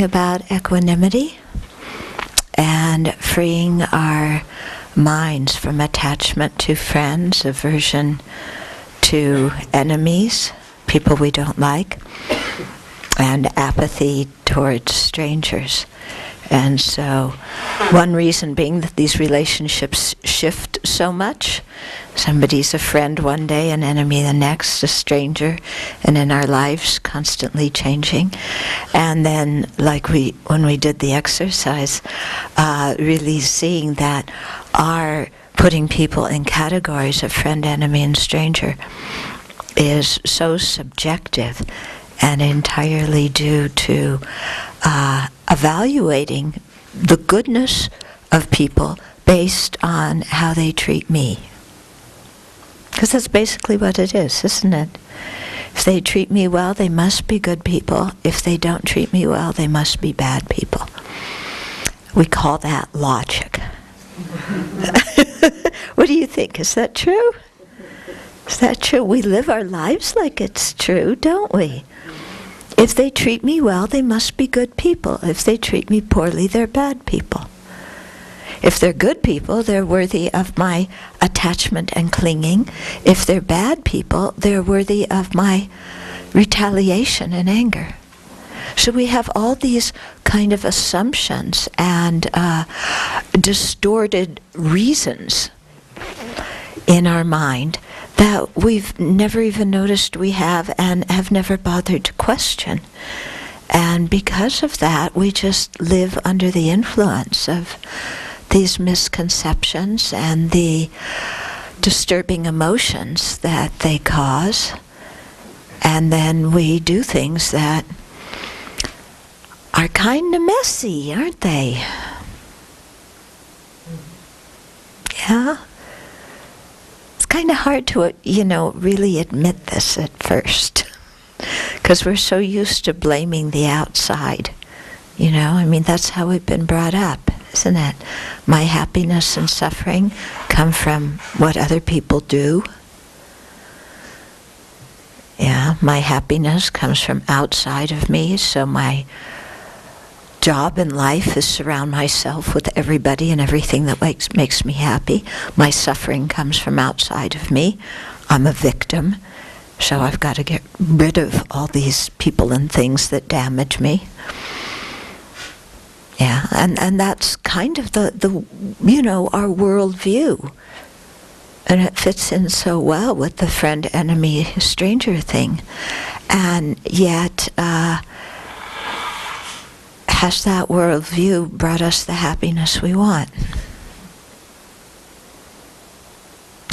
about equanimity and freeing our minds from attachment to friends, aversion to enemies, people we don't like, and apathy towards strangers. And so one reason being that these relationships shift so much. Somebody's a friend one day, an enemy the next, a stranger, and in our lives constantly changing. And then, like when we did the exercise, really seeing that our putting people in categories of friend, enemy, and stranger is so subjective and entirely due to evaluating the goodness of people based on how they treat me. Because that's basically what it is, isn't it? If they treat me well, they must be good people. If they don't treat me well, they must be bad people. We call that logic. What do you think? Is that true? Is that true? We live our lives like it's true, don't we? If they treat me well, they must be good people. If they treat me poorly, they're bad people. If they're good people, they're worthy of my attachment and clinging. If they're bad people, they're worthy of my retaliation and anger. So we have all these kind of assumptions and distorted reasons in our mind that we've never even noticed we have and have never bothered to question. And because of that, we just live under the influence of these misconceptions and the disturbing emotions that they cause. And then we do things that are kind of messy, aren't they? Yeah? It's kind of hard to, really admit this at first. Because we're so used to blaming the outside. That's how we've been brought up, isn't it? My happiness and suffering come from what other people do. Yeah, my happiness comes from outside of me, so my job in life is surround myself with everybody and everything that makes me happy. My suffering comes from outside of me. I'm a victim, so I've got to get rid of all these people and things that damage me. Yeah, and that's kind of the our worldview. And it fits in so well with the friend, enemy, stranger thing. And yet, has that worldview brought us the happiness we want?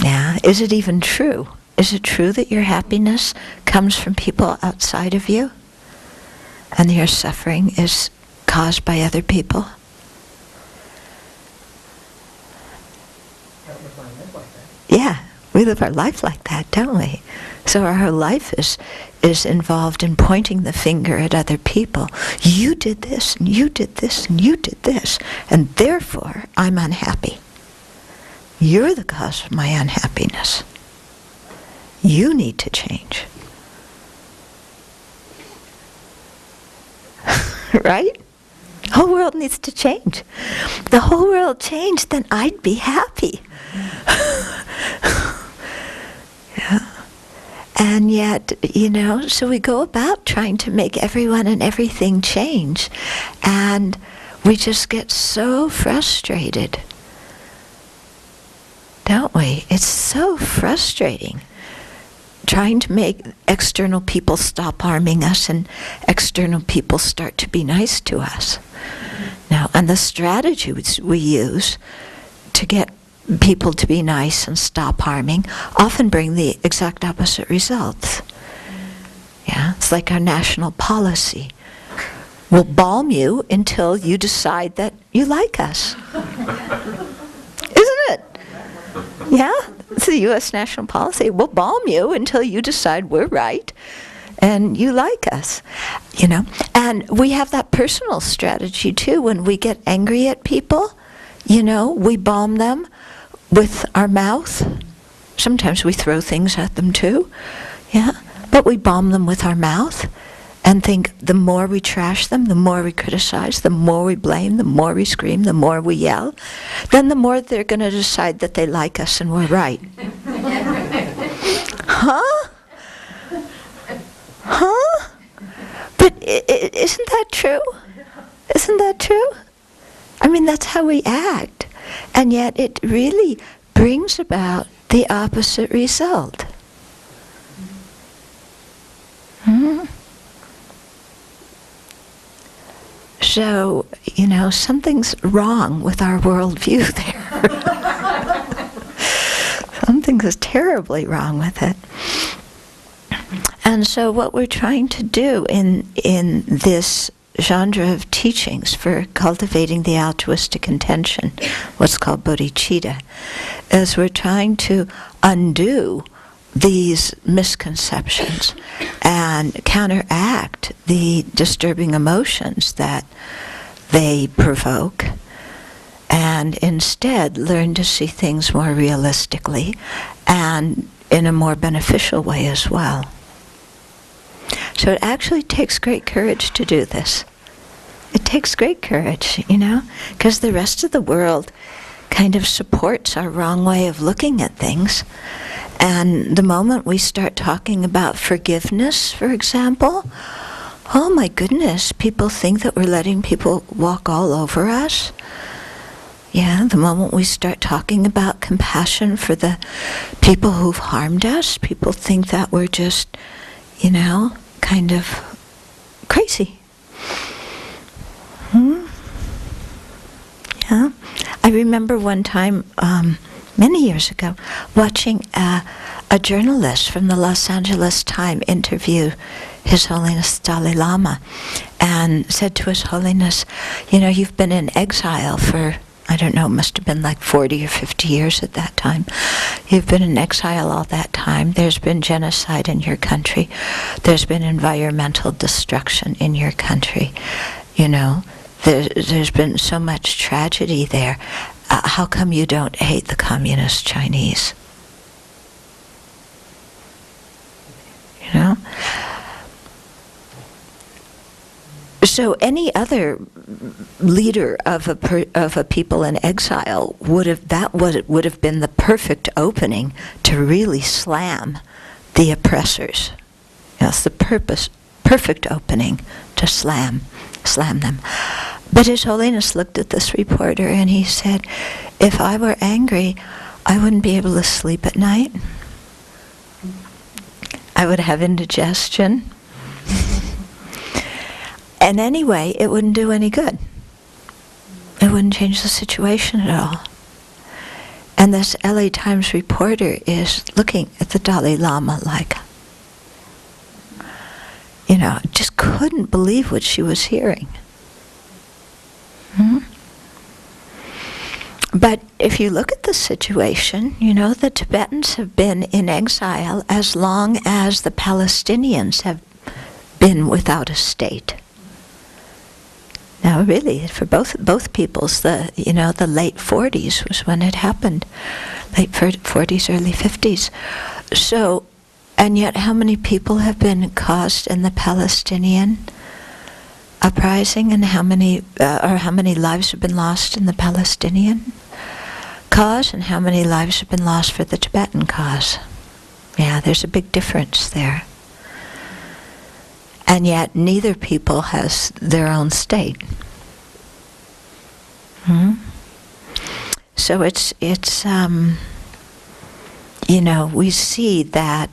Yeah, is it even true? Is it true that your happiness comes from people outside of you? And your suffering is caused by other people? Yeah, we live our life like that, don't we? So our whole life is involved in pointing the finger at other people. You did this, and you did this, and you did this, and therefore I'm unhappy. You're the cause of my unhappiness. You need to change. Right? The whole world needs to change. If the whole world changed, then I'd be happy. Yeah. And yet, so we go about trying to make everyone and everything change, and we just get so frustrated, don't we? It's so frustrating trying to make external people stop harming us and external people start to be nice to us. Now, and the strategies we use to get people to be nice and stop harming often bring the exact opposite results. Yeah, it's like our national policy. We'll balm you until you decide that you like us. Isn't it? Yeah, it's the U.S. national policy. We'll balm you until you decide we're right and you like us. And we have that personal strategy too. When we get angry at people, we balm them with our mouth. Sometimes we throw things at them too, yeah. But we balm them with our mouth, and think the more we trash them, the more we criticize, the more we blame, the more we scream, the more we yell, then the more they're going to decide that they like us and we're right. Huh? Huh? But isn't that true? Isn't that true? I mean, that's how we act. And yet it really brings about the opposite result. So, something's wrong with our worldview there. Something's terribly wrong with it. And so what we're trying to do in this genre of teachings for cultivating the altruistic intention, what's called bodhicitta, is we're trying to undo these misconceptions and counteract the disturbing emotions that they provoke, and instead learn to see things more realistically and in a more beneficial way as well. So it actually takes great courage to do this. It takes great courage, because the rest of the world kind of supports our wrong way of looking at things. And the moment we start talking about forgiveness, for example, oh my goodness, people think that we're letting people walk all over us. Yeah, the moment we start talking about compassion for the people who've harmed us, people think that we're just, kind of crazy. Yeah. I remember one time, many years ago, watching a journalist from the Los Angeles Times interview His Holiness Dalai Lama, and said to His Holiness, you've been in exile for, I don't know, it must have been like 40 or 50 years at that time. You've been in exile all that time. There's been genocide in your country. There's been environmental destruction in your country. There's been so much tragedy there. How come you don't hate the communist Chinese? So any other leader of a people in exile would have been the perfect opening to really slam the oppressors. It's the perfect opening to slam them. But His Holiness looked at this reporter and he said, if I were angry, I wouldn't be able to sleep at night. I would have indigestion. And anyway, it wouldn't do any good. It wouldn't change the situation at all. And this LA Times reporter is looking at the Dalai Lama like, just couldn't believe what she was hearing. But if you look at the situation, the Tibetans have been in exile as long as the Palestinians have been without a state. Now, really, for both peoples, the late 40s was when it happened, late 40s, early 50s. So, and yet, how many people have been caused in the Palestinian uprising, and how many lives have been lost in the Palestinian cause, and how many lives have been lost for the Tibetan cause? Yeah, there's a big difference there. And yet neither people has their own state. So it's we see that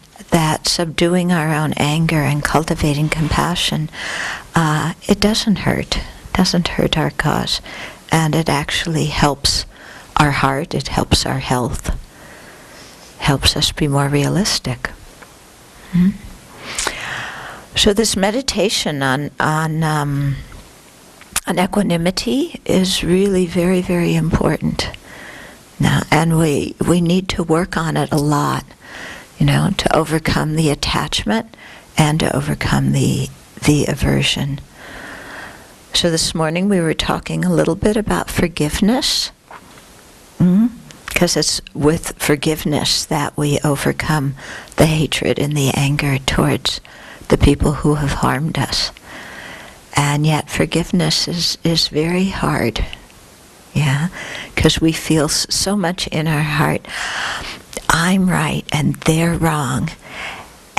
subduing our own anger and cultivating compassion, it doesn't hurt our cause, and it actually helps our heart, it helps our health, helps us be more realistic. So this meditation on equanimity is really very, very important. Now, and we need to work on it a lot, to overcome the attachment and to overcome the aversion. So this morning we were talking a little bit about forgiveness, because it's with forgiveness that we overcome the hatred and the anger towards the people who have harmed us. And yet forgiveness is very hard. Yeah, because we feel so much in our heart, I'm right and they're wrong,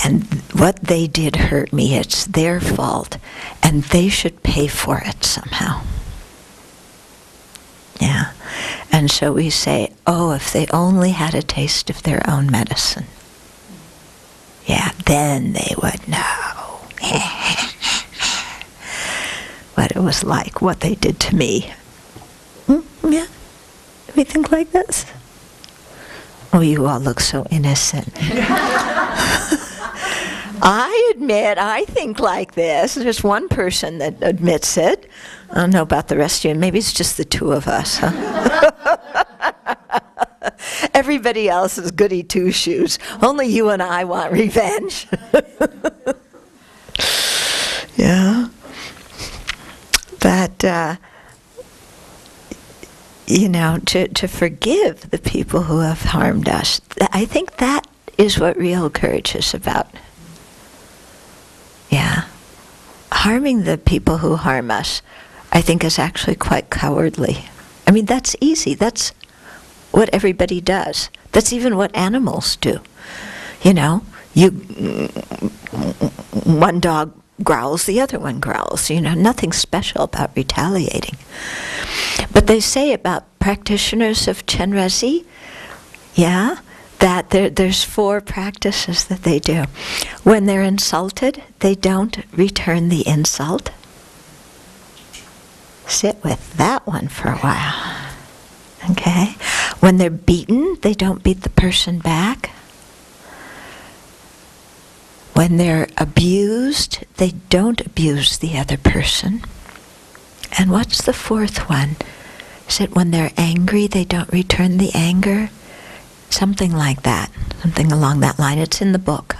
and what they did hurt me, it's their fault, and they should pay for it somehow. Yeah, and so we say, oh, if they only had a taste of their own medicine, yeah, then they would know what it was like, what they did to me. Yeah, we think like this. Oh, you all look so innocent. I admit I think like this. There's one person that admits it. I don't know about the rest of you. Maybe it's just the two of us, huh? Everybody else is goody two-shoes. Only you and I want revenge. Yeah. But, to forgive the people who have harmed us, I think that is what real courage is about. Yeah. Harming the people who harm us, I think, is actually quite cowardly. I mean, that's easy. That's what everybody does. That's even what animals do. One dog growls, the other one growls. Nothing special about retaliating. But they say about practitioners of Chenrezig, that there's 4 practices that they do. When they're insulted, they don't return the insult. Sit with that one for a while. Okay? When they're beaten, they don't beat the person back. When they're abused, they don't abuse the other person. And what's the 4th one? Is it when they're angry, they don't return the anger? Something like that. Something along that line. It's in the book.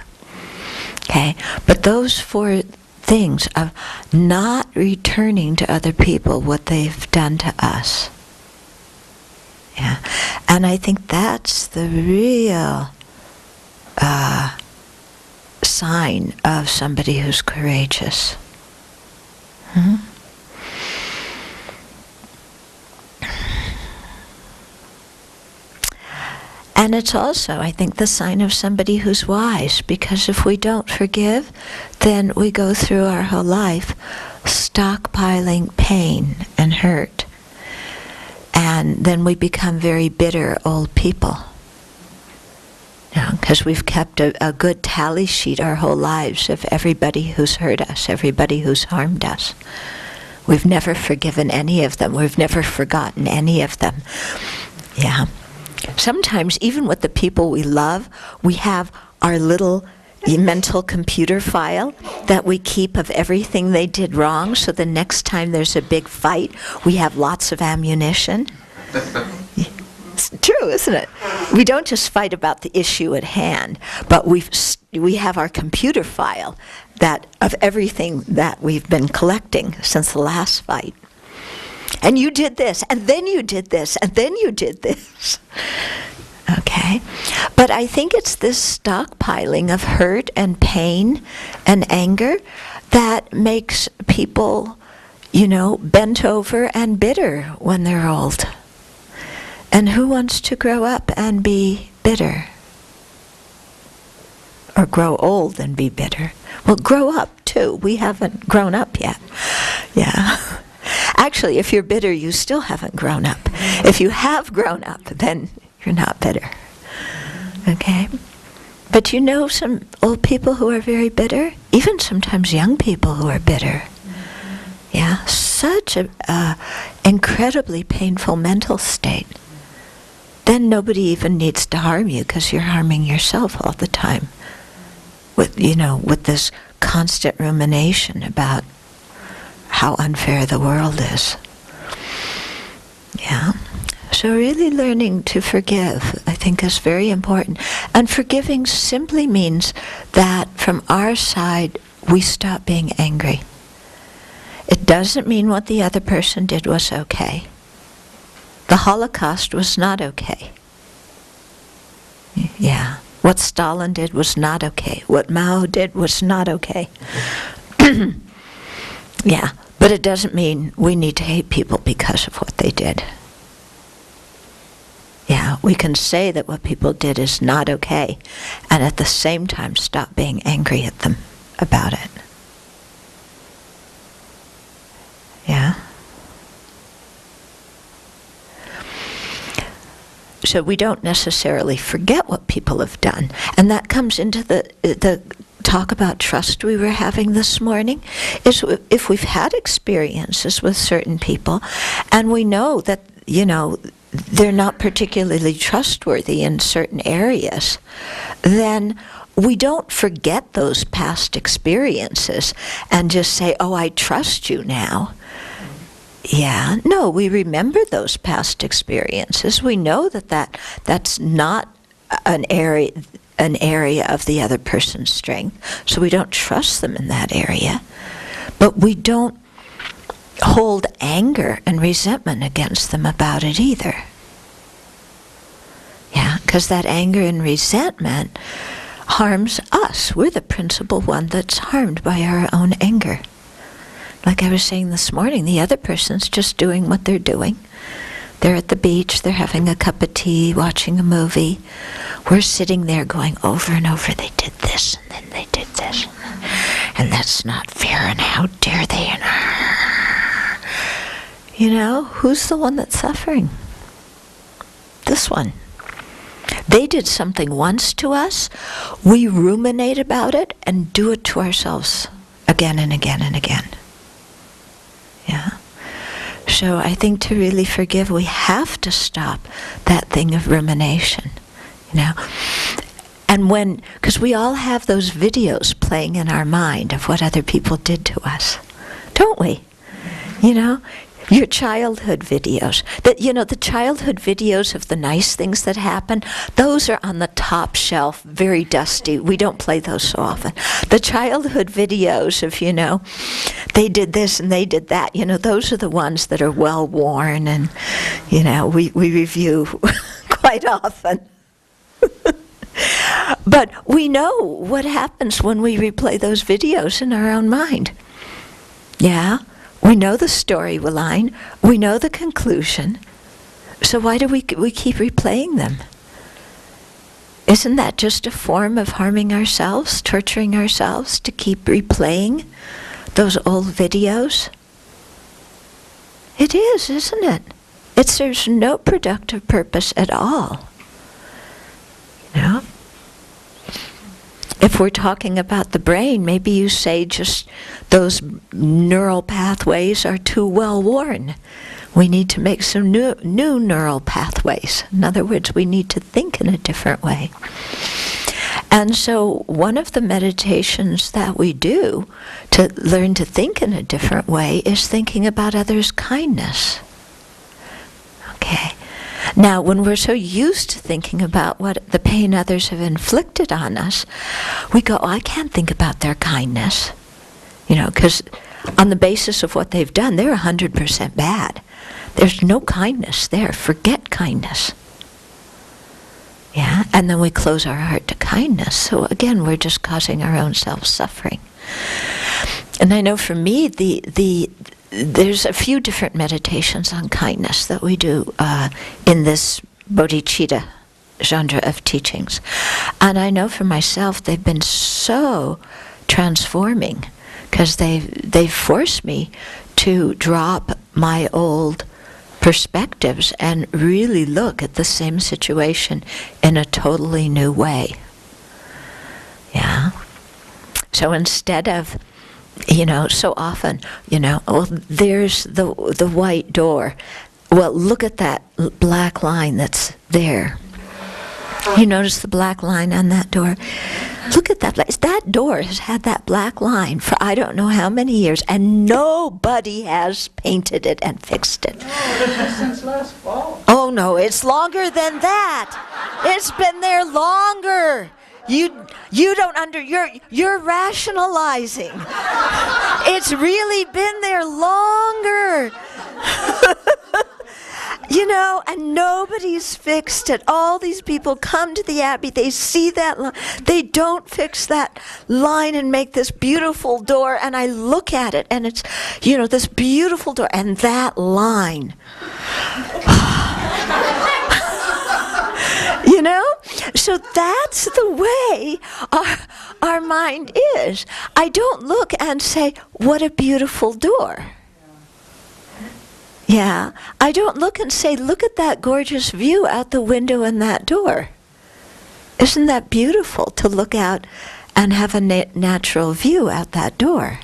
Okay? But those 4 things of not returning to other people what they've done to us. Yeah. And I think that's the real sign of somebody who's courageous. And it's also, I think, the sign of somebody who's wise, because if we don't forgive, then we go through our whole life stockpiling pain and hurt. And then we become very bitter old people. Because we've kept a good tally sheet our whole lives of everybody who's hurt us, everybody who's harmed us. We've never forgiven any of them. We've never forgotten any of them. Yeah. Sometimes, even with the people we love, we have our little mental computer file that we keep of everything they did wrong, so the next time there's a big fight, we have lots of ammunition. It's true, isn't it? We don't just fight about the issue at hand, but we have our computer file that of everything that we've been collecting since the last fight. And you did this, and then you did this, and then you did this. Okay? But I think it's this stockpiling of hurt and pain and anger that makes people, bent over and bitter when they're old. And who wants to grow up and be bitter? Or grow old and be bitter? Well, grow up too. We haven't grown up yet. Yeah. Actually, if you're bitter, you still haven't grown up. If you have grown up, then you're not bitter. Okay? But some old people who are very bitter, even sometimes young people who are bitter. Yeah? Such a incredibly painful mental state. Then nobody even needs to harm you because you're harming yourself all the time. With this constant rumination about how unfair the world is. Yeah. So really learning to forgive, I think, is very important. And forgiving simply means that from our side, we stop being angry. It doesn't mean what the other person did was okay. The Holocaust was not okay. Yeah. What Stalin did was not okay. What Mao did was not okay. Yeah, but it doesn't mean we need to hate people because of what they did. Yeah, we can say that what people did is not okay, and at the same time stop being angry at them about it. Yeah? So we don't necessarily forget what people have done. And that comes into the talk about trust we were having this morning, is if we've had experiences with certain people, and we know that, they're not particularly trustworthy in certain areas, then we don't forget those past experiences and just say, oh, I trust you now. Yeah, no, we remember those past experiences. We know that's not an area of the other person's strength, so we don't trust them in that area. But we don't hold anger and resentment against them about it either. Yeah, because that anger and resentment harms us. We're the principal one that's harmed by our own anger. Like I was saying this morning, the other person's just doing what they're doing. They're at the beach, they're having a cup of tea, watching a movie. We're sitting there going over and over, they did this, and then they did this, and that's not fair, and how dare they, and who's the one that's suffering? This one. They did something once to us, we ruminate about it, and do it to ourselves again and again and again. Yeah. So I think to really forgive, we have to stop that thing of rumination, And because we all have those videos playing in our mind of what other people did to us, don't we? Your childhood videos, the childhood videos of the nice things that happen, those are on the top shelf, very dusty. We don't play those so often. The childhood videos of, they did this and they did that, those are the ones that are well worn and, we review quite often. But we know what happens when we replay those videos in our own mind. Yeah? We know the storyline, we know the conclusion, so why do we keep replaying them? Isn't that just a form of harming ourselves, torturing ourselves to keep replaying those old videos? It is, isn't it? It serves no productive purpose at all. If we're talking about the brain, maybe you say just those neural pathways are too well worn. We need to make some new neural pathways. In other words, we need to think in a different way. And so one of the meditations that we do to learn to think in a different way is thinking about others' kindness. Okay. Now, when we're so used to thinking about what the pain others have inflicted on us, we go, I can't think about their kindness. Because on the basis of what they've done, they're 100% bad. There's no kindness there. Forget kindness. Yeah? And then we close our heart to kindness. So again, we're just causing our own self-suffering. And I know for me, there's a few different meditations on kindness that we do in this bodhicitta genre of teachings. And I know for myself they've been so transforming because they've forced me to drop my old perspectives and really look at the same situation in a totally new way. Yeah? So instead of so often, there's the white door. Well, look at that black line that's there. You notice the black line on that door? Look at that. That door has had that black line for I don't know how many years, and nobody has painted it and fixed it. No, since last fall. Oh, no, it's longer than that. It's been there longer. You don't you're rationalizing. It's really been there longer. And nobody's fixed it. All these people come to the Abbey, they see that line, they don't fix that line and make this beautiful door, and I look at it, and it's, this beautiful door, and that line. So that's the way our mind is. I don't look and say, what a beautiful door. Yeah, I don't look and say, look at that gorgeous view out the window in that door. Isn't that beautiful to look out and have a natural view out that door?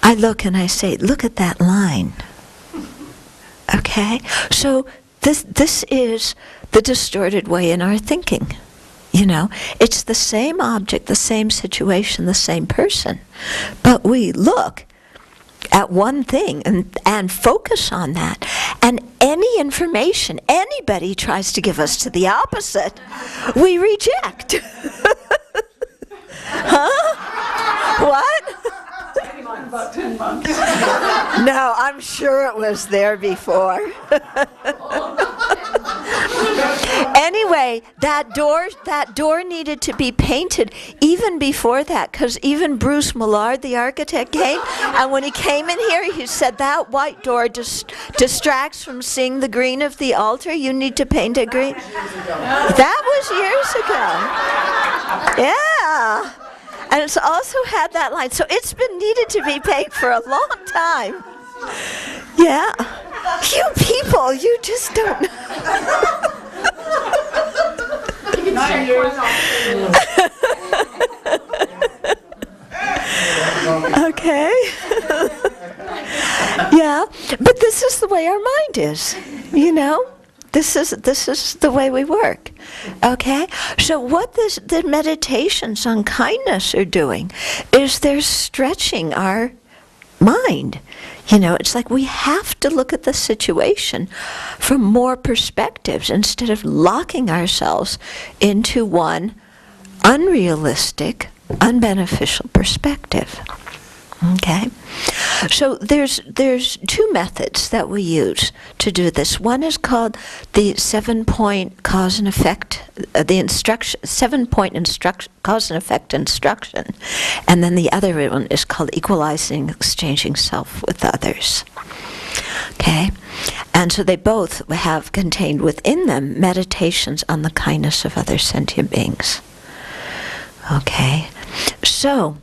I look and I say, look at that line. Okay? So this is the distorted way in our thinking. It's the same object, the same situation, the same person. But we look at one thing and focus on that. And any information anybody tries to give us to the opposite, we reject. Huh? What? About 10 months. No, I'm sure it was there before. Anyway, that door needed to be painted even before that, because even Bruce Millard, the architect, came, and when he came in here, he said that white door distracts from seeing the green of the altar. You need to paint it green. That was years ago. Yeah. And it's also had that line. So it's been needed to be painted for a long time. Yeah. You people, you just don't know. 9 years. Okay. Yeah. But this is the way our mind is, This is the way we work. Okay? So what the meditations on kindness are doing is they're stretching our mind. It's like we have to look at the situation from more perspectives instead of locking ourselves into one unrealistic, unbeneficial perspective. Okay? So there's two methods that we use to do this. One is called the 7-point cause and effect, the instruction, 7-point cause and effect instruction, and then the other one is called equalizing, exchanging self with others. Okay? And so they both have contained within them meditations on the kindness of other sentient beings. Okay? So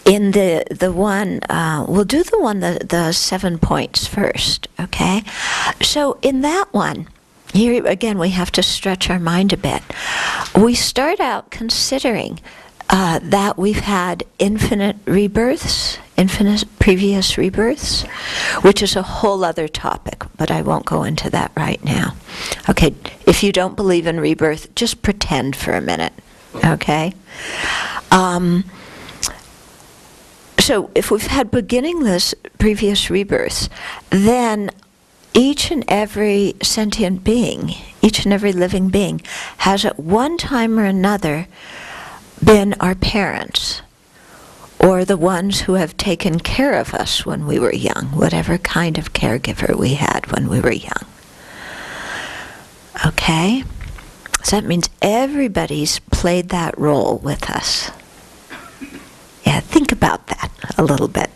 in the one, we'll do the 7 points first, okay? So in that one, here again we have to stretch our mind a bit. We start out considering that we've had infinite rebirths, infinite previous rebirths, which is a whole other topic, but I won't go into that right now. Okay, if you don't believe in rebirth, just pretend for a minute, okay? So if we've had beginningless previous rebirths, then each and every sentient being, each and every living being, has at one time or another been our parents, or the ones who have taken care of us when we were young, whatever kind of caregiver we had when we were young. Okay? So that means everybody's played that role with us. Yeah, think about that a little bit.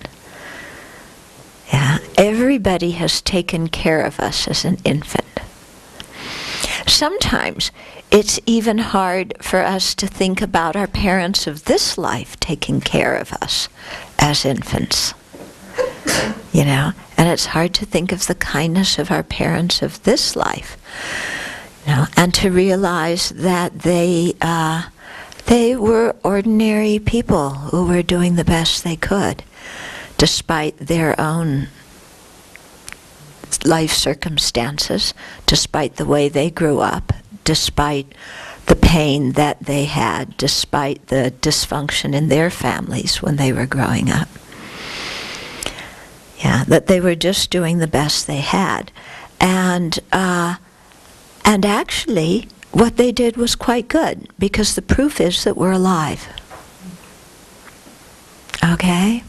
Yeah, everybody has taken care of us as an infant. Sometimes it's even hard for us to think about our parents of this life taking care of us as infants. And it's hard to think of the kindness of our parents of this life. And to realize that they were ordinary people who were doing the best they could, despite their own life circumstances, despite the way they grew up, despite the pain that they had, despite the dysfunction in their families when they were growing up. Yeah, that they were just doing the best they had. And actually, what they did was quite good, because the proof is that we're alive. Okay?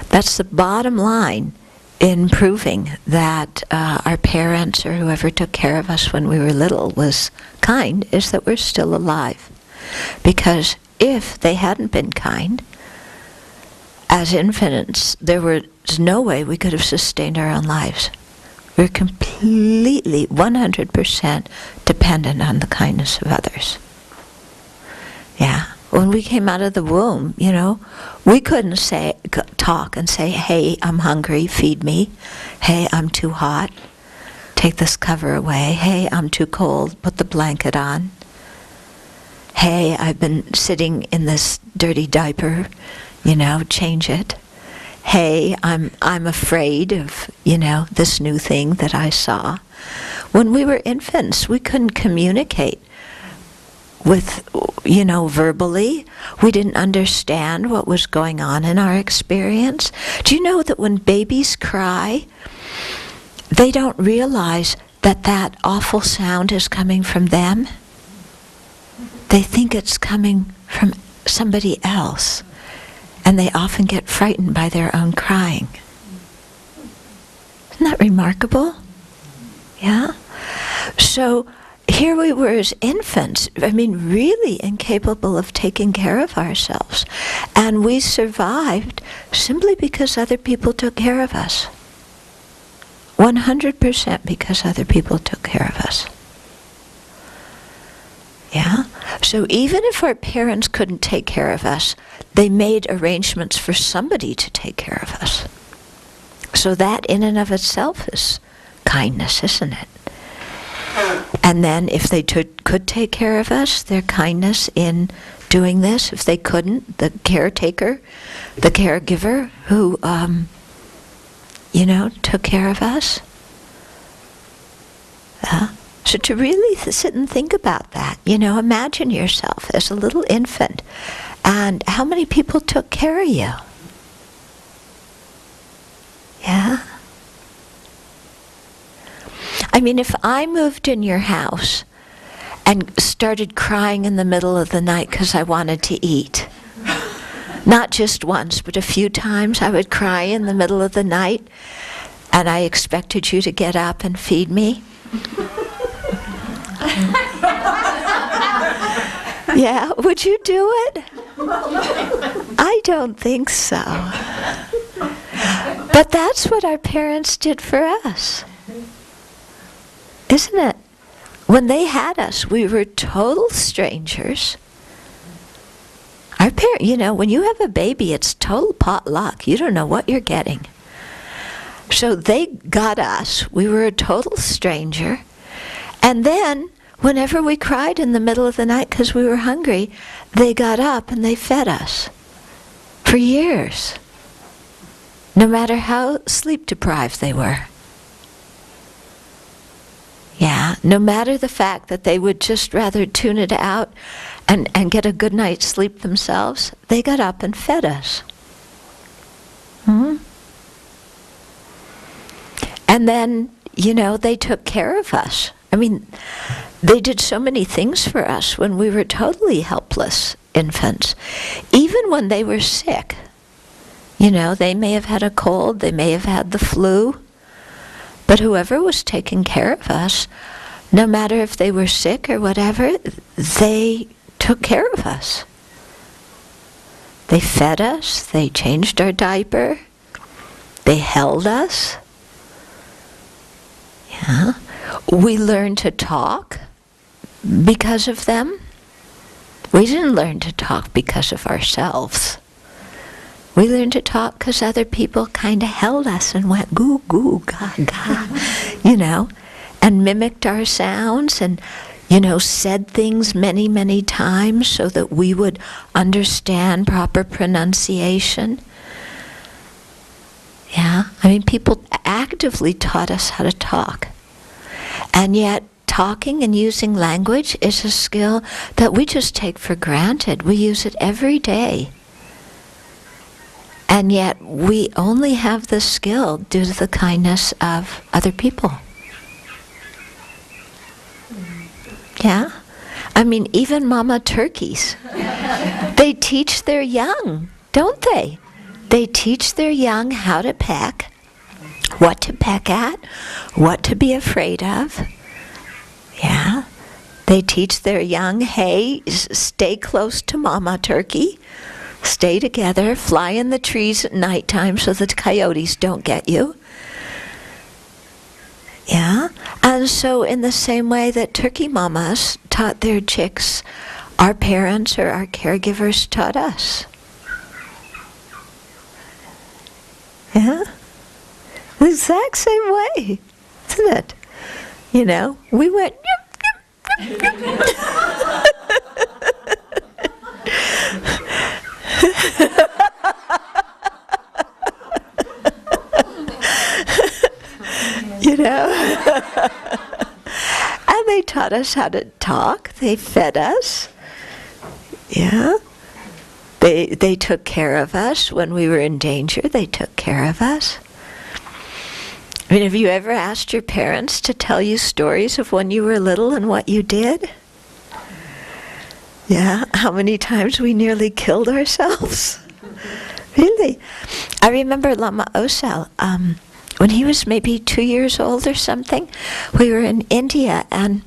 That's the bottom line in proving that our parents or whoever took care of us when we were little was kind is that we're still alive. Because if they hadn't been kind, as infants, there was no way we could have sustained our own lives. We're completely, 100% dependent on the kindness of others. Yeah. When we came out of the womb, we couldn't talk and say, hey, I'm hungry, feed me. Hey, I'm too hot, take this cover away. Hey, I'm too cold, put the blanket on. Hey, I've been sitting in this dirty diaper, change it. Hey, I'm afraid of, this new thing that I saw. When we were infants, we couldn't communicate with, verbally. We didn't understand what was going on in our experience. Do you know that when babies cry, they don't realize that that awful sound is coming from them? They think it's coming from somebody else, and they often get frightened by their own crying. Isn't that remarkable? Yeah? So here we were as infants, really incapable of taking care of ourselves. And we survived simply because other people took care of us. 100% because other people took care of us. Yeah? So even if our parents couldn't take care of us, they made arrangements for somebody to take care of us. So that in and of itself is kindness, isn't it? And then if they could take care of us, their kindness in doing this. If they couldn't, the caretaker, the caregiver who, took care of us. So to really sit and think about that, imagine yourself as a little infant and how many people took care of you. Yeah? If I moved in your house and started crying in the middle of the night because I wanted to eat, not just once, but a few times I would cry in the middle of the night, and I expected you to get up and feed me. Yeah, would you do it? I don't think so. But that's what our parents did for us. Isn't it? When they had us, we were total strangers. Our parents, when you have a baby, it's total potluck. You don't know what you're getting. So they got us. We were a total stranger. And then, whenever we cried in the middle of the night because we were hungry, they got up and they fed us. For years. No matter how sleep deprived they were. Yeah, no matter the fact that they would just rather tune it out and get a good night's sleep themselves, they got up and fed us. And then, they took care of us. They did so many things for us when we were totally helpless infants. Even when they were sick. They may have had a cold, they may have had the flu. But whoever was taking care of us, no matter if they were sick or whatever, they took care of us. They fed us, they changed our diaper, they held us. Yeah. We learned to talk because of them. We didn't learn to talk because of ourselves. We learned to talk because other people kind of held us and went goo, goo, ga, ga, and mimicked our sounds and, said things many, many times so that we would understand proper pronunciation. Yeah, people actively taught us how to talk. And yet, talking and using language is a skill that we just take for granted. We use it every day. And yet, we only have this skill due to the kindness of other people. Yeah? Even mama turkeys. They teach their young, don't they? They teach their young how to peck what to peck at, what to be afraid of. Yeah. They teach their young, hey, stay close to Mama Turkey. Stay together, fly in the trees at nighttime so that the coyotes don't get you. Yeah? And so in the same way that turkey mamas taught their chicks, our parents or our caregivers taught us. Yeah? The exact same way, isn't it? You know, we went, yep, yep, yep. You know? And they taught us how to talk. They fed us. Yeah. They took care of us when we were in danger. They took care of us. I mean, have you ever asked your parents to tell you stories of when you were little and what you did? Yeah, how many times we nearly killed ourselves? Really? I remember Lama Osel, when he was maybe 2 years old or something, we were in India and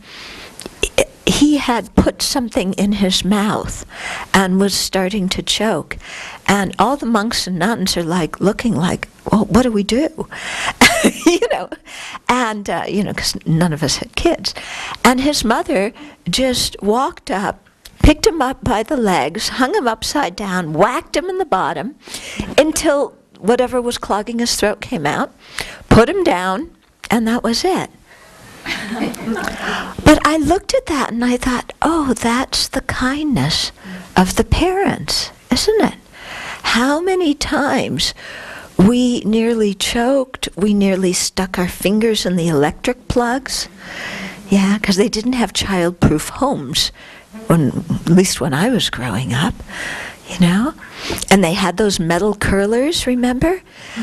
he had put something in his mouth and was starting to choke. And all the monks and nuns are like looking like, well, what do we do? You know, and, because none of us had kids. And his mother just walked up, picked him up by the legs, hung him upside down, whacked him in the bottom until whatever was clogging his throat came out, put him down, and that was it. But I looked at that and I thought, oh, that's the kindness of the parents, isn't it? How many times we nearly choked, we nearly stuck our fingers in the electric plugs. Yeah, because they didn't have child-proof homes, at least when I was growing up, you know? And they had those metal curlers, remember?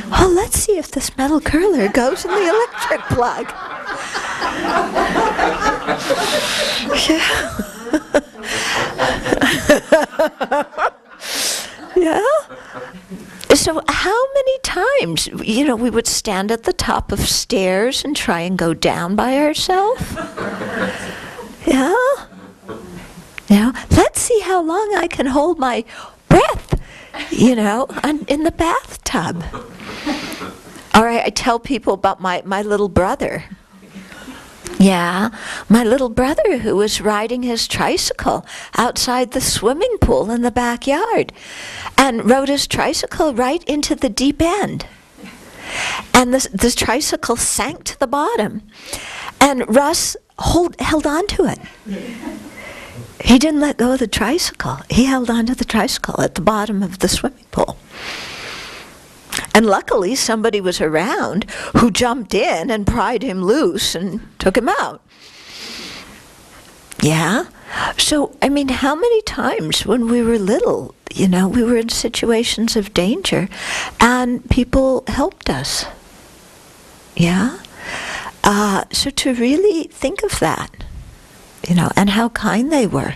Well, let's see if this metal curler goes in the electric plug. Yeah. Yeah? So how many times, we would stand at the top of stairs and try and go down by ourselves? Yeah? Let's see how long I can hold my breath, in the bathtub. All right, I tell people about my little brother. Yeah, my little brother who was riding his tricycle outside the swimming pool in the backyard and rode his tricycle right into the deep end. And the tricycle sank to the bottom. And Russ held on to it. He didn't let go of the tricycle. He held on to the tricycle at the bottom of the swimming pool. And luckily somebody was around who jumped in and pried him loose and took him out. Yeah? So, how many times when we were little, we were in situations of danger and people helped us. Yeah? So to really think of that, and how kind they were,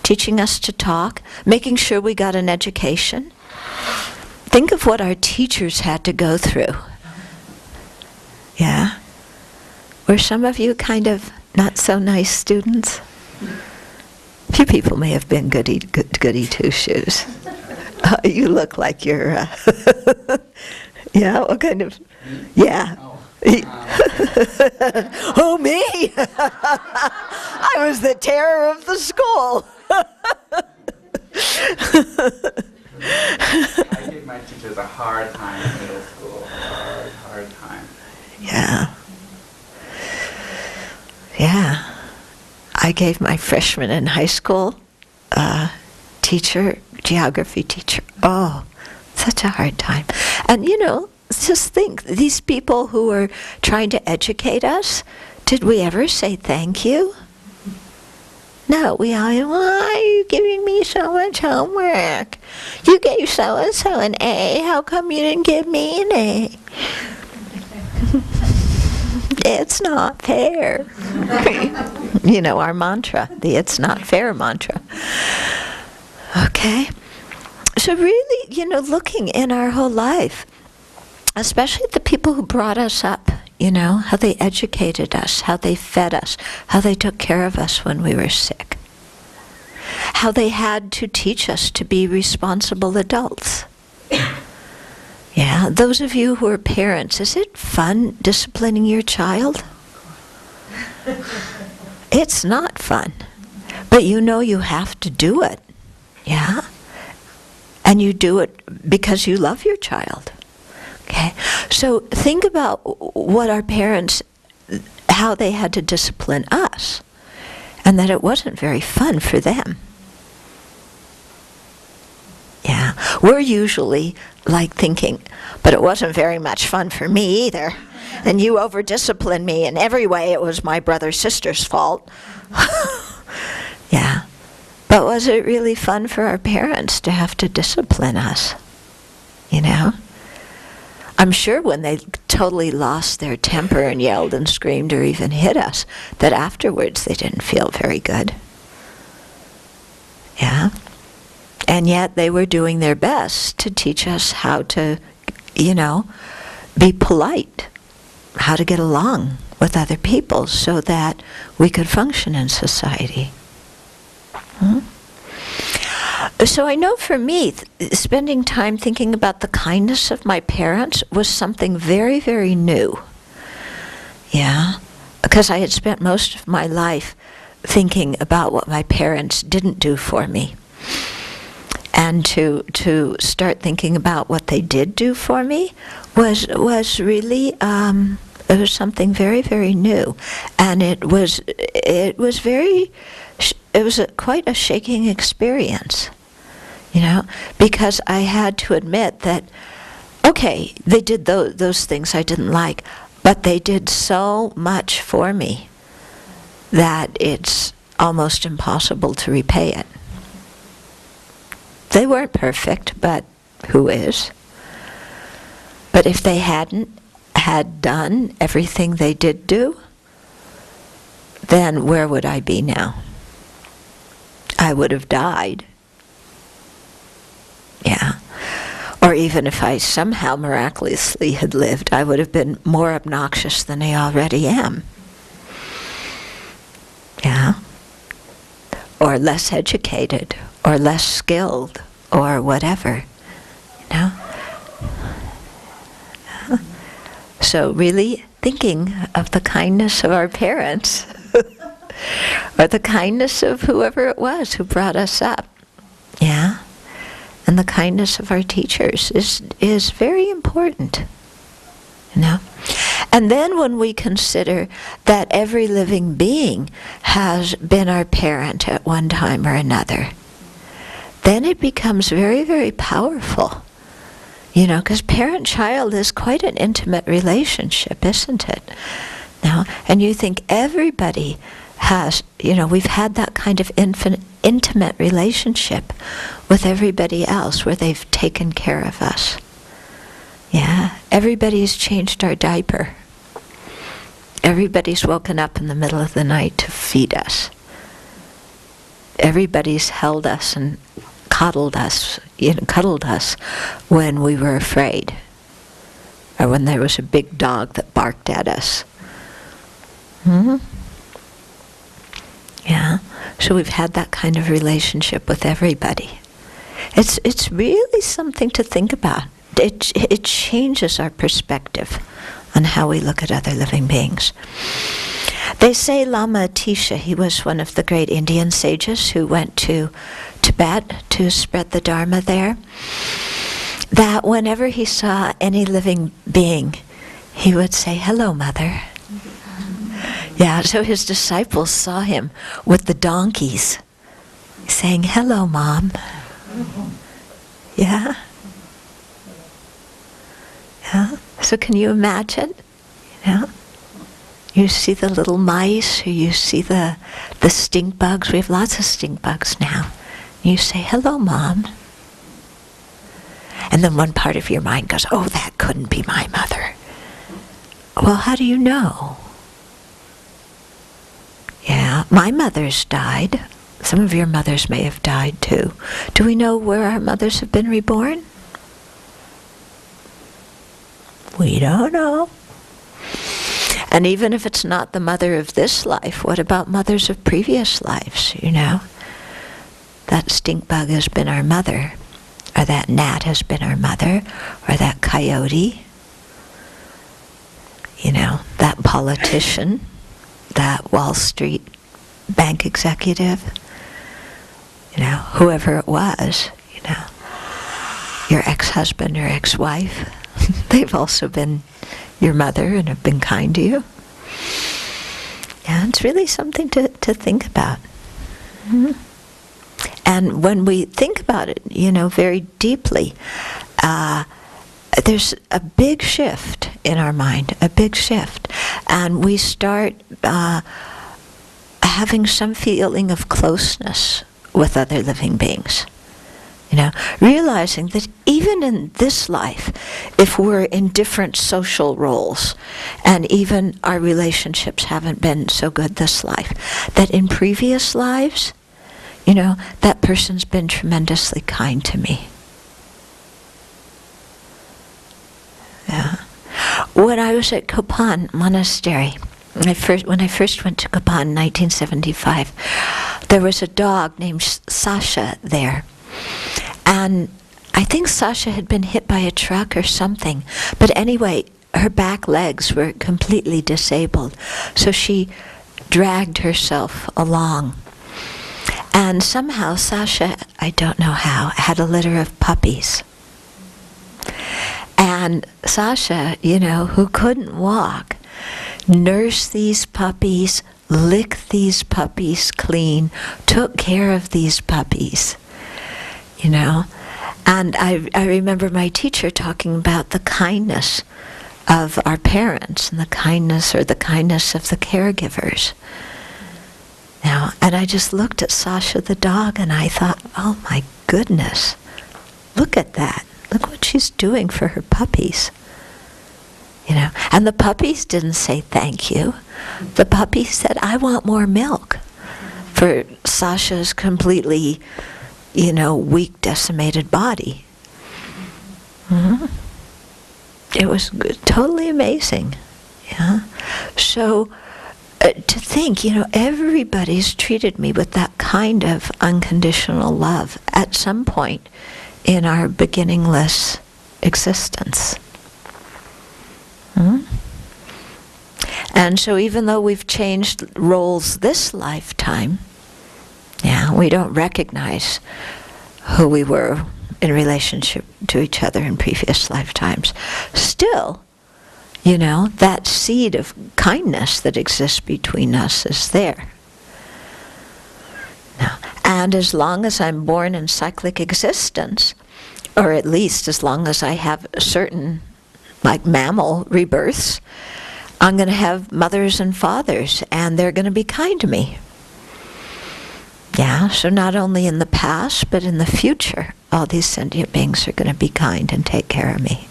teaching us to talk, making sure we got an education. Think of what our teachers had to go through. Yeah? Were some of you kind of not so nice students? A few people may have been goody two-shoes. You look like you're, yeah, what kind of, yeah. Oh, me? I was the terror of the school. I gave my teachers a hard time in middle school. Hard time. Yeah. Yeah. I gave my freshman in high school geography teacher, such a hard time. And just think, these people who were trying to educate us, did we ever say thank you? No, we all, why are you giving me so much homework? You gave so-and-so an A, how come you didn't give me an A? It's not fair. Our mantra, the it's not fair mantra. Okay? So really, looking in our whole life, especially the people who brought us up, how they educated us, how they fed us, how they took care of us when we were sick, how they had to teach us to be responsible adults. Yeah, those of you who are parents, is it fun disciplining your child? It's not fun, but you have to do it, yeah? And you do it because you love your child. Okay, so think about what our parents, how they had to discipline us, and that it wasn't very fun for them. Yeah, we're usually like thinking, but it wasn't very much fun for me either. And you over-disciplined me in every way. It was my brother-sister's fault. Yeah, but was it really fun for our parents to have to discipline us? I'm sure when they totally lost their temper and yelled and screamed or even hit us, that afterwards they didn't feel very good. Yeah. And yet they were doing their best to teach us how to, be polite, how to get along with other people so that we could function in society. So I know for me, spending time thinking about the kindness of my parents was something very, very new. Yeah, because I had spent most of my life thinking about what my parents didn't do for me. And to start thinking about what they did do for me was really it was something very, very new, and it was quite a shaking experience, because I had to admit that, okay, they did those things I didn't like, but they did so much for me that it's almost impossible to repay it. They weren't perfect, but who is? But if they hadn't had done everything they did do, then where would I be now? I would have died. Yeah. Or even if I somehow miraculously had lived, I would have been more obnoxious than I already am. Yeah. Or less educated, or less skilled, or whatever, So really thinking of the kindness of our parents, or the kindness of whoever it was who brought us up, yeah? And the kindness of our teachers is very important, And then when we consider that every living being has been our parent at one time or another, then it becomes very, very powerful. Because parent-child is quite an intimate relationship, isn't it? And you think everybody has, we've had that kind of intimate relationship with everybody else where they've taken care of us. Yeah, everybody's changed our diaper. Everybody's woken up in the middle of the night to feed us. Everybody's held us and cuddled us when we were afraid, or when there was a big dog that barked at us. Yeah, so we've had that kind of relationship with everybody. It's really something to think about. It changes our perspective on how we look at other living beings. They say Lama Atisha, he was one of the great Indian sages who went to Tibet to spread the Dharma there, that whenever he saw any living being, he would say, "Hello, Mother." Yeah, so his disciples saw him with the donkeys, saying, "Hello, Mom." Yeah? Yeah? So can you imagine? You see the little mice, or you see the stink bugs. We have lots of stink bugs now. You say, "Hello, Mom." And then one part of your mind goes, "Oh, that couldn't be my mother." Well, how do you know? Yeah, my mother's died. Some of your mothers may have died too. Do we know where our mothers have been reborn? We don't know. And even if it's not the mother of this life, what about mothers of previous lives, you know? That stink bug has been our mother, or that gnat has been our mother, or that coyote, you know, that politician, that Wall Street bank executive, you know, whoever it was, you know, your ex-husband or ex-wife, they've also been your mother and have been kind to you. Yeah, it's really something to think about. Mm-hmm. And when we think about it, you know, very deeply, there's a big shift in our mind, a big shift. And we start having some feeling of closeness with other living beings. You know, realizing that even in this life, if we're in different social roles, and even our relationships haven't been so good this life, that in previous lives, you know, that person's been tremendously kind to me. Yeah. When I was at Kopan Monastery, when I first went to Kopan in 1975, there was a dog named Sasha there. And I think Sasha had been hit by a truck or something. But anyway, her back legs were completely disabled. So she dragged herself along. And somehow Sasha, I don't know how, had a litter of puppies. And Sasha, you know, who couldn't walk, nursed these puppies, licked these puppies clean, took care of these puppies. You know, and I remember my teacher talking about the kindness of our parents and the kindness of the caregivers. Now, and I just looked at Sasha the dog and I thought, oh my goodness, look at that. Look what she's doing for her puppies. You know, and the puppies didn't say thank you. The puppies said, I want more milk. For Sasha's completely, you know, weak, decimated body. Mm-hmm. It was totally amazing. Yeah. So to think, you know, everybody's treated me with that kind of unconditional love at some point in our beginningless existence. Mm-hmm. And so even though we've changed roles this lifetime, yeah, we don't recognize who we were in relationship to each other in previous lifetimes. Still, you know, that seed of kindness that exists between us is there. Now, and as long as I'm born in cyclic existence, or at least as long as I have certain, like mammal rebirths, I'm going to have mothers and fathers, and they're going to be kind to me. Yeah, so not only in the past, but in the future, all these sentient beings are going to be kind and take care of me.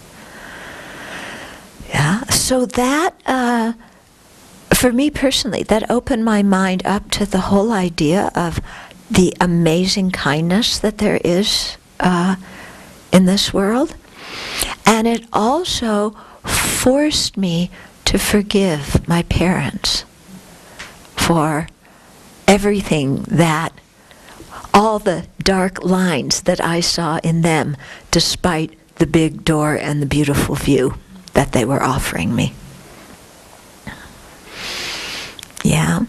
Yeah, so that, for me personally, that opened my mind up to the whole idea of the amazing kindness that there is in this world. And it also forced me to forgive my parents for everything that, all the dark lines that I saw in them, despite the big door and the beautiful view that they were offering me. Yeah.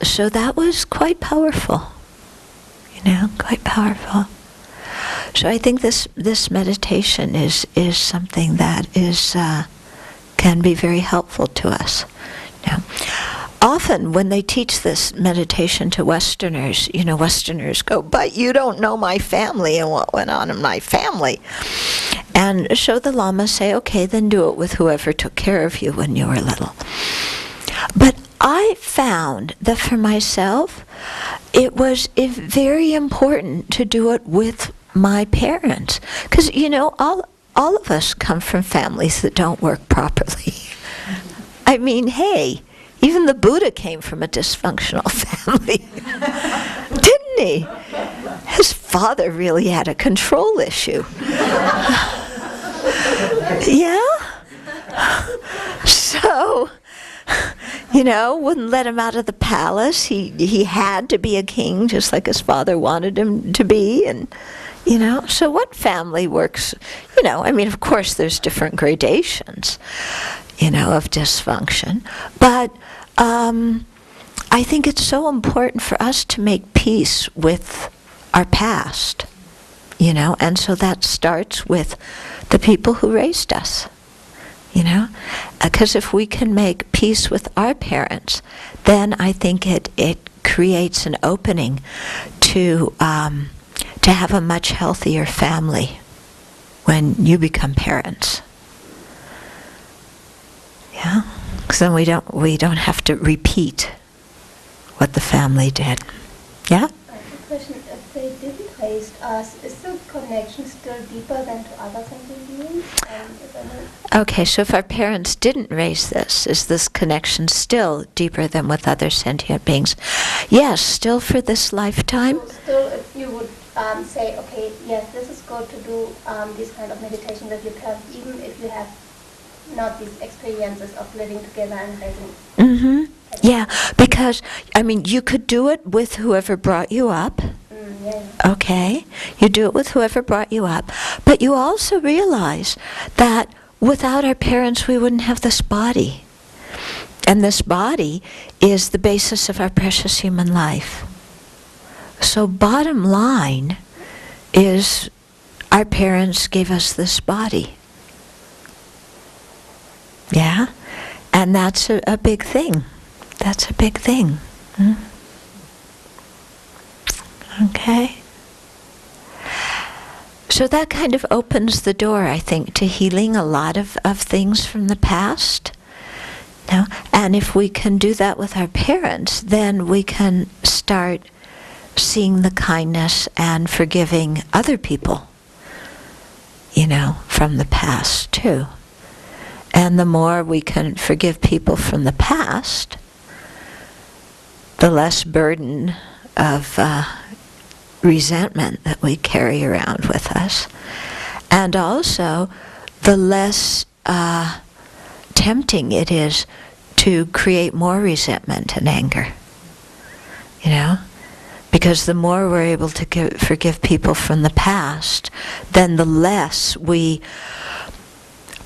So that was quite powerful. You know, quite powerful. So I think this meditation is something that is can be very helpful to us. Now, often when they teach this meditation to Westerners, you know, Westerners go, but you don't know my family and what went on in my family. And so the Lamas say, okay, then do it with whoever took care of you when you were little. But I found that for myself, it was very important to do it with my parents. Because, you know, all of us come from families that don't work properly. I mean, hey, even the Buddha came from a dysfunctional family, didn't he? His father really had a control issue. Yeah? So, wouldn't let him out of the palace. He had to be a king, just like his father wanted him to be, and so what family works? Of course, there's different gradations, of dysfunction, but I think it's so important for us to make peace with our past, and so that starts with the people who raised us. Because if we can make peace with our parents, then I think it creates an opening to have a much healthier family when you become parents. Yeah, because then we don't have to repeat what the family did. Yeah. I have a question. If they didn't raise us, is the connection still deeper than to other sentient beings? Okay, so if our parents didn't raise this, is this connection still deeper than with other sentient beings? Yes, still for this lifetime. So still, if you would say, okay, yes, this is good to do this kind of meditation with your parents, even if you have not these experiences of living together and raising. Mm-hmm. Yeah, because, you could do it with whoever brought you up. Yeah. Okay, you do it with whoever brought you up. But you also realize that without our parents, we wouldn't have this body. And this body is the basis of our precious human life. So bottom line is our parents gave us this body. Yeah? And that's a big thing. That's a big thing. Okay? So that kind of opens the door, I think, to healing a lot of things from the past. And if we can do that with our parents, then we can start seeing the kindness and forgiving other people, from the past too. And the more we can forgive people from the past, the less burden of resentment that we carry around with us. And also, the less tempting it is to create more resentment and anger. Because the more we're able to forgive people from the past, then the less we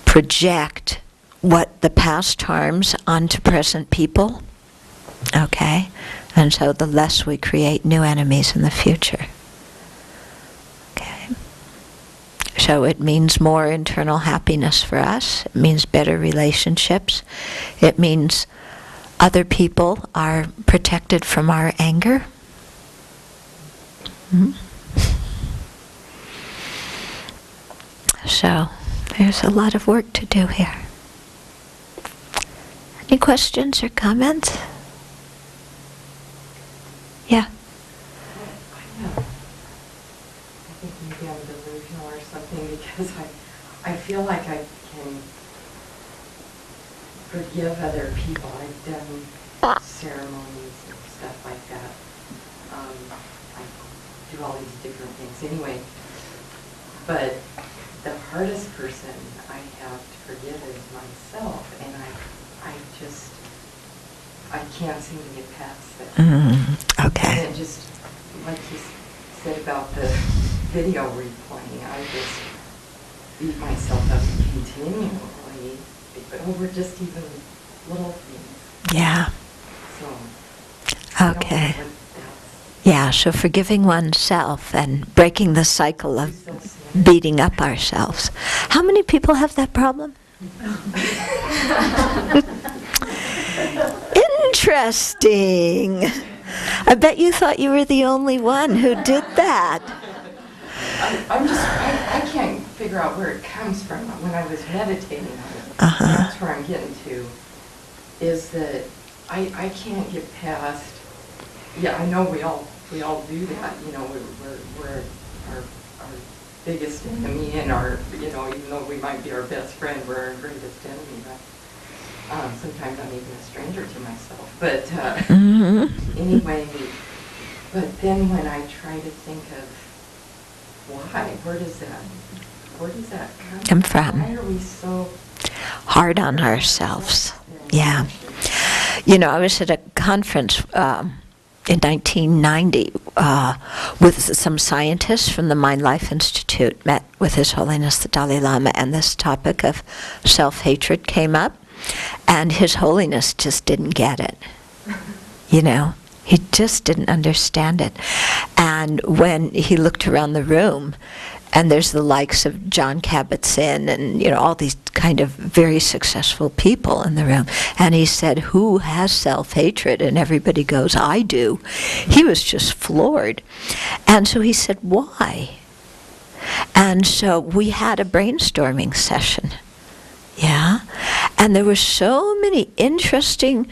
project what the past harms onto present people. Okay? And so the less we create new enemies in the future. Okay? So it means more internal happiness for us. It means better relationships. It means other people are protected from our anger. So there's a lot of work to do here. Any questions or comments? Yeah. I think maybe I'm delusional or something, because I feel like I can forgive other people. I've done ceremonies and stuff like that. I do all these different things anyway. But the hardest person I have to forgive is myself, and I can't seem to get past that. Okay. And just, like you said about the video replaying, I just beat myself up continually over just even little things. Yeah. So, Okay. Yeah, so forgiving oneself and breaking the cycle of beating up ourselves. How many people have that problem? Interesting. I bet you thought you were the only one who did that. I can't figure out where it comes from. When I was meditating on it, that's where I'm getting to, is that I can't get past, I know we all do that, we're our biggest enemy, and our, even though we might be our best friend, we're our greatest enemy. Sometimes I'm even a stranger to myself. But anyway, but then when I try to think of why, where does that come from? Why are we so hard on ourselves. Yeah. You know, I was at a conference in 1990 with some scientists from the Mind Life Institute, met with His Holiness the Dalai Lama, and this topic of self-hatred came up, and His Holiness just didn't get it. You know, he just didn't understand it. And when he looked around the room, and there's the likes of John Kabat-Zinn and, you know, all these kind of very successful people in the room. And he said, who has self-hatred? And everybody goes, I do. He was just floored. And so he said, why? And so we had a brainstorming session. Yeah? And there were so many interesting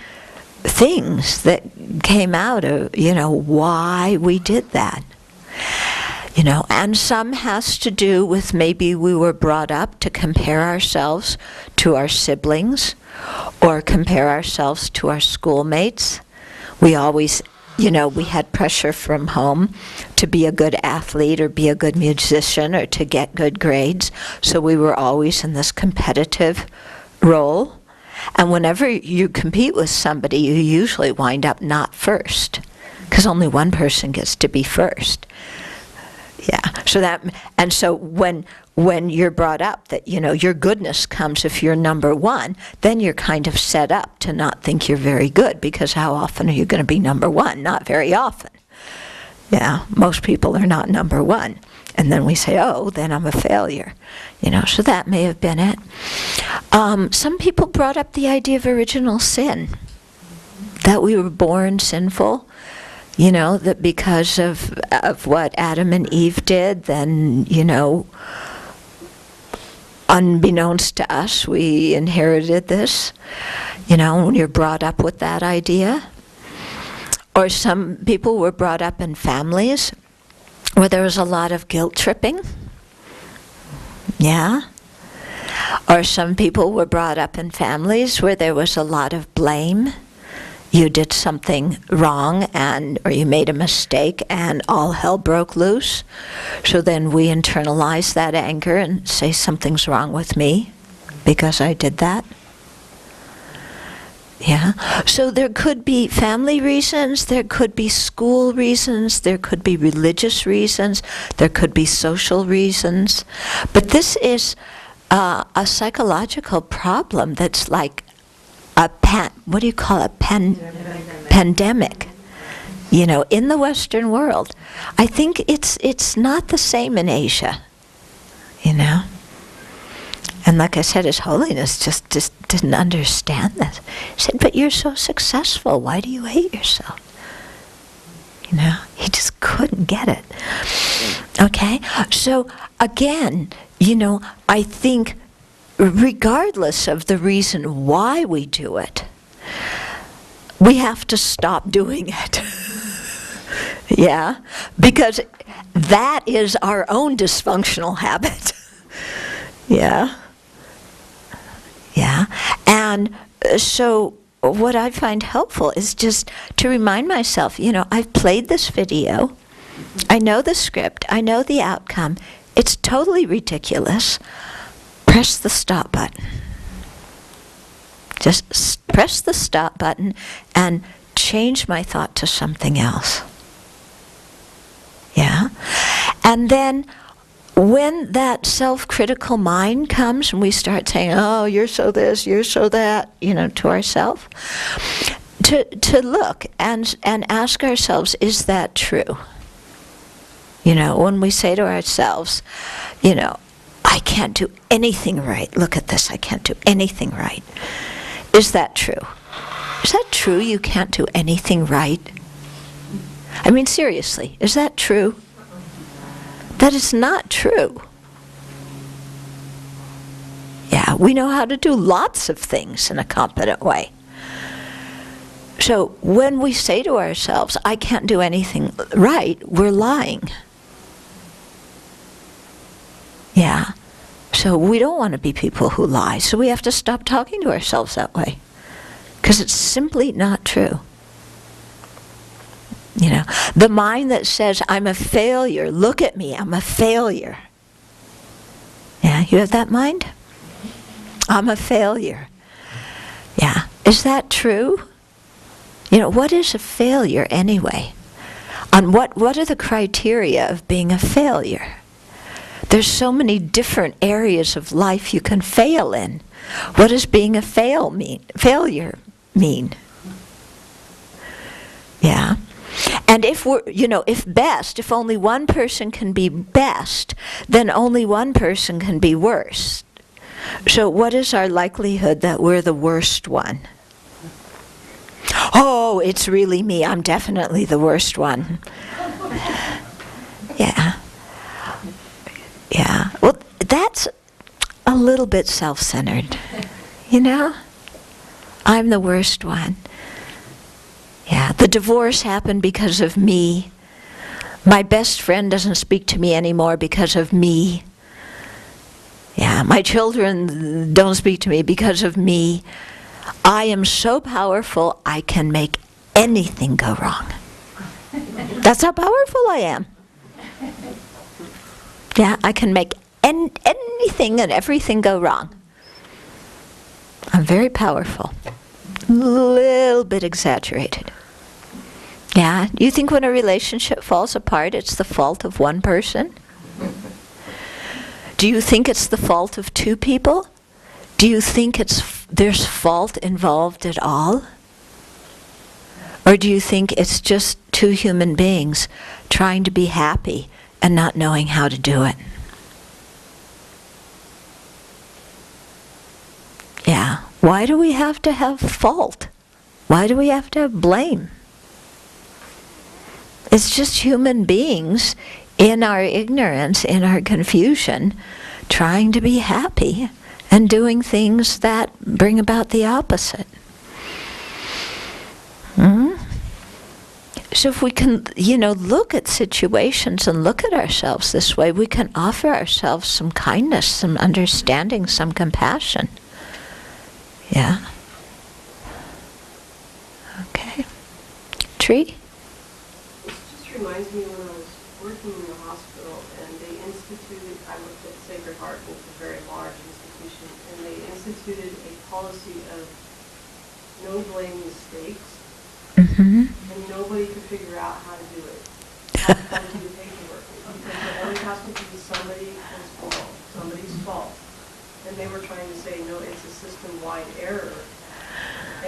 things that came out of, you know, why we did that. You know, and some has to do with maybe we were brought up to compare ourselves to our siblings or compare ourselves to our schoolmates. We always, you know, we had pressure from home to be a good athlete or be a good musician or to get good grades. So we were always in this competitive role. And whenever you compete with somebody, you usually wind up not first, because only one person gets to be first. Yeah. So that, and so when you're brought up that, you know, your goodness comes if you're number one, then you're kind of set up to not think you're very good, because how often are you going to be number one? Not very often. Yeah. Most people are not number one. And then we say, oh, then I'm a failure. You know, so that may have been it. Some people brought up the idea of original sin, that we were born sinful. You know, that because of what Adam and Eve did, then, you know, unbeknownst to us, we inherited this. You know, when you're brought up with that idea. Or some people were brought up in families where there was a lot of guilt tripping. Yeah. Or some people were brought up in families where there was a lot of blame. You did something wrong, or you made a mistake, and all hell broke loose. So then we internalize that anger and say something's wrong with me because I did that. Yeah. So there could be family reasons, there could be school reasons, there could be religious reasons, there could be social reasons. But this is a psychological problem that's like what do you call it? Pandemic. You know, in the Western world. I think it's not the same in Asia. You know? And like I said, His Holiness just didn't understand this. He said, but you're so successful. Why do you hate yourself? You know? He just couldn't get it. Okay? So, again, you know, I think regardless of the reason why we do it, we have to stop doing it. Yeah? Because that is our own dysfunctional habit. Yeah? Yeah? And so what I find helpful is just to remind myself, you know, I've played this video, I know the script, I know the outcome, it's totally ridiculous. Press the stop button. Just press the stop button and change my thought to something else. Yeah? And then when that self-critical mind comes and we start saying, oh, you're so this, you're so that, you know, to ourselves, to look and ask ourselves, is that true? You know, when we say to ourselves, you know, I can't do anything right. Look at this, I can't do anything right. Is that true? Is that true you can't do anything right? I mean, seriously, is that true? That is not true. Yeah, we know how to do lots of things in a competent way. So when we say to ourselves, I can't do anything right, we're lying. Yeah. So we don't want to be people who lie. So we have to stop talking to ourselves that way. Because it's simply not true. You know, the mind that says, I'm a failure, look at me, I'm a failure. Yeah, you have that mind? I'm a failure. Yeah. Is that true? You know, what is a failure anyway? And what are the criteria of being a failure? There's so many different areas of life you can fail in. What does being a failure mean? Yeah. And if if only one person can be best, then only one person can be worst. So what is our likelihood that we're the worst one? Oh, it's really me. I'm definitely the worst one. Yeah. Yeah. Well, that's a little bit self-centered. You know? I'm the worst one. Yeah. The divorce happened because of me. My best friend doesn't speak to me anymore because of me. Yeah. My children don't speak to me because of me. I am so powerful, I can make anything go wrong. That's how powerful I am. Yeah, I can make anything and everything go wrong. I'm very powerful. A little bit exaggerated. Yeah, you think when a relationship falls apart, it's the fault of one person? Do you think it's the fault of two people? Do you think there's fault involved at all? Or do you think it's just two human beings trying to be happy and not knowing how to do it? Yeah. Why do we have to have fault? Why do we have to have blame? It's just human beings in our ignorance, in our confusion, trying to be happy and doing things that bring about the opposite. So if we can, look at situations and look at ourselves this way, we can offer ourselves some kindness, some understanding, some compassion. Yeah. Okay. Tree? This just reminds me when I was working in the hospital and they instituted, I worked at Sacred Heart, which is a very large institution, and they instituted a policy of no blame mistakes. Mm-hmm. And nobody could figure out how to do it. How to do the paperwork. Because it always has to be somebody's fault. And they were trying to say, no, it's a system-wide error.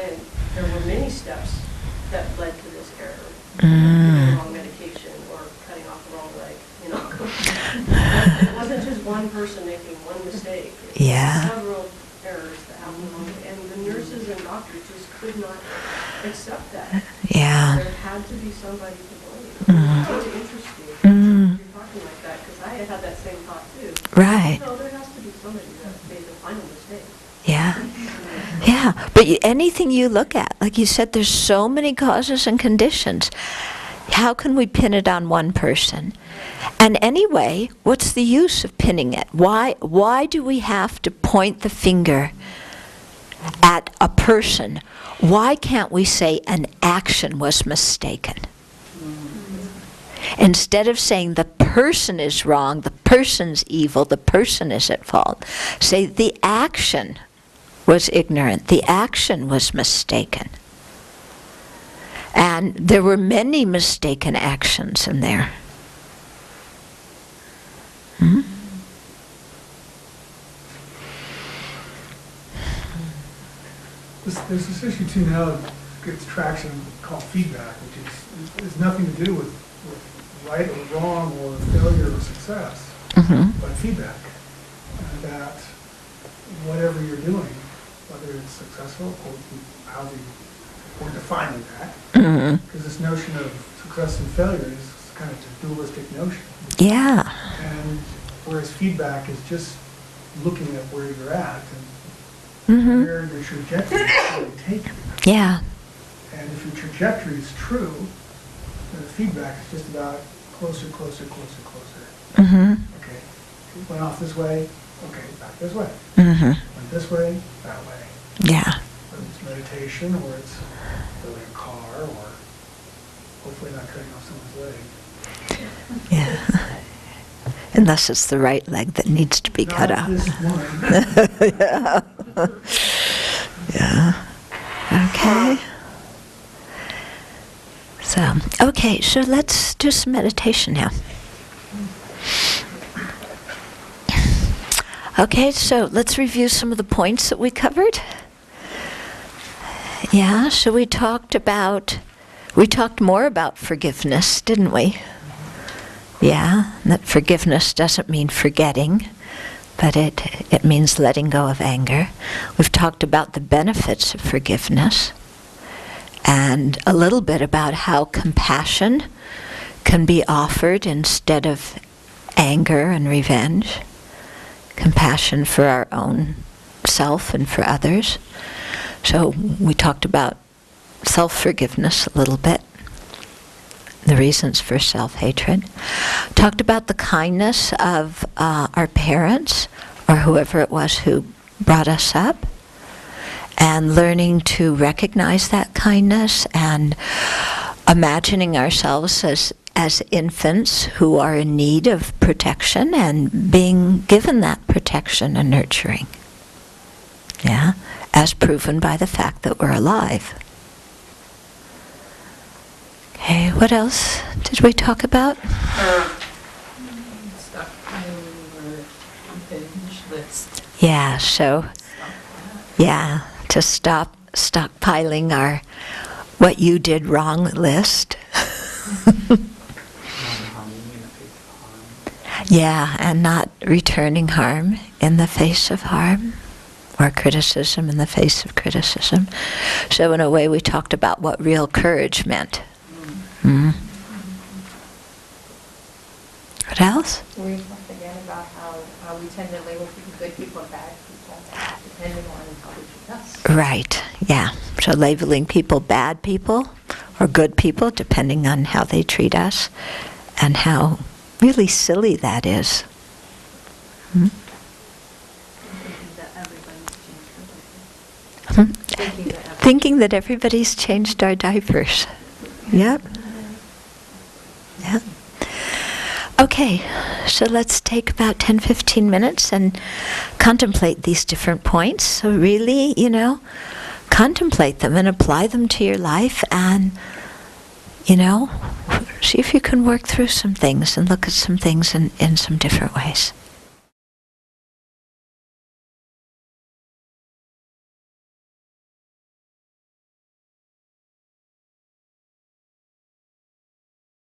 And there were many steps that led to this error. Giving the wrong medication or cutting off the wrong leg, It wasn't just one person making one mistake. It was several errors that happened along the way. And the nurses and doctors just could not accept that. Yeah. There had to be somebody to blame. It's really interesting you're talking like that, because I had that same thought too. Right. No, there has to be somebody that made the final mistake. Yeah. Yeah. But anything you look at, like you said, there's so many causes and conditions. How can we pin it on one person? And anyway, what's the use of pinning it? Why do we have to point the finger at a person? Why can't we say an action was mistaken? Instead of saying the person is wrong, the person's evil, the person is at fault, say the action was ignorant, the action was mistaken. And there were many mistaken actions in there. There's this issue too now that gets traction called feedback, which has nothing to do with right or wrong or failure or success, but feedback. And that whatever you're doing, whether it's successful or we're defining that, because this notion of success and failure is kind of a dualistic notion. Yeah. And whereas feedback is just looking at where you're at and where your trajectory is going to take you. Yeah. And if your trajectory is true, then the feedback is just about closer. Okay, it went off this way, okay, back this way. Went this way, that way. Yeah. Whether it's meditation or it's building a car or hopefully not cutting off someone's leg. Yeah. Unless it's the right leg that needs to be cut Not off. this one. Yeah. Yeah. Okay. So let's do some meditation now. Okay, so let's review some of the points that we covered. Yeah, so we talked more about forgiveness, didn't we? Yeah, that forgiveness doesn't mean forgetting, but it means letting go of anger. We've talked about the benefits of forgiveness, and a little bit about how compassion can be offered instead of anger and revenge. Compassion for our own self and for others. So we talked about self-forgiveness a little bit, the reasons for self-hatred. Talked about the kindness of our parents, or whoever it was who brought us up, and learning to recognize that kindness and imagining ourselves as infants who are in need of protection and being given that protection and nurturing. Yeah, as proven by the fact that we're alive. Okay, what else did we talk about? Stockpiling or binge list. Yeah, so, yeah, to stop stockpiling our what you did wrong list. Yeah, and not returning harm in the face of harm, or criticism in the face of criticism. So in a way we talked about what real courage meant. Mm. What else? We talked again about how we tend to label good people and bad people, depending on how we treat us. Right, yeah. So labeling people bad people or good people, depending on how they treat us, and how really silly that is. Hmm? Thinking that everybody's changed our diapers. Yep. Yep. Okay, so let's take about 10-15 minutes and contemplate these different points. So really, contemplate them and apply them to your life, and, see if you can work through some things and look at some things in some different ways.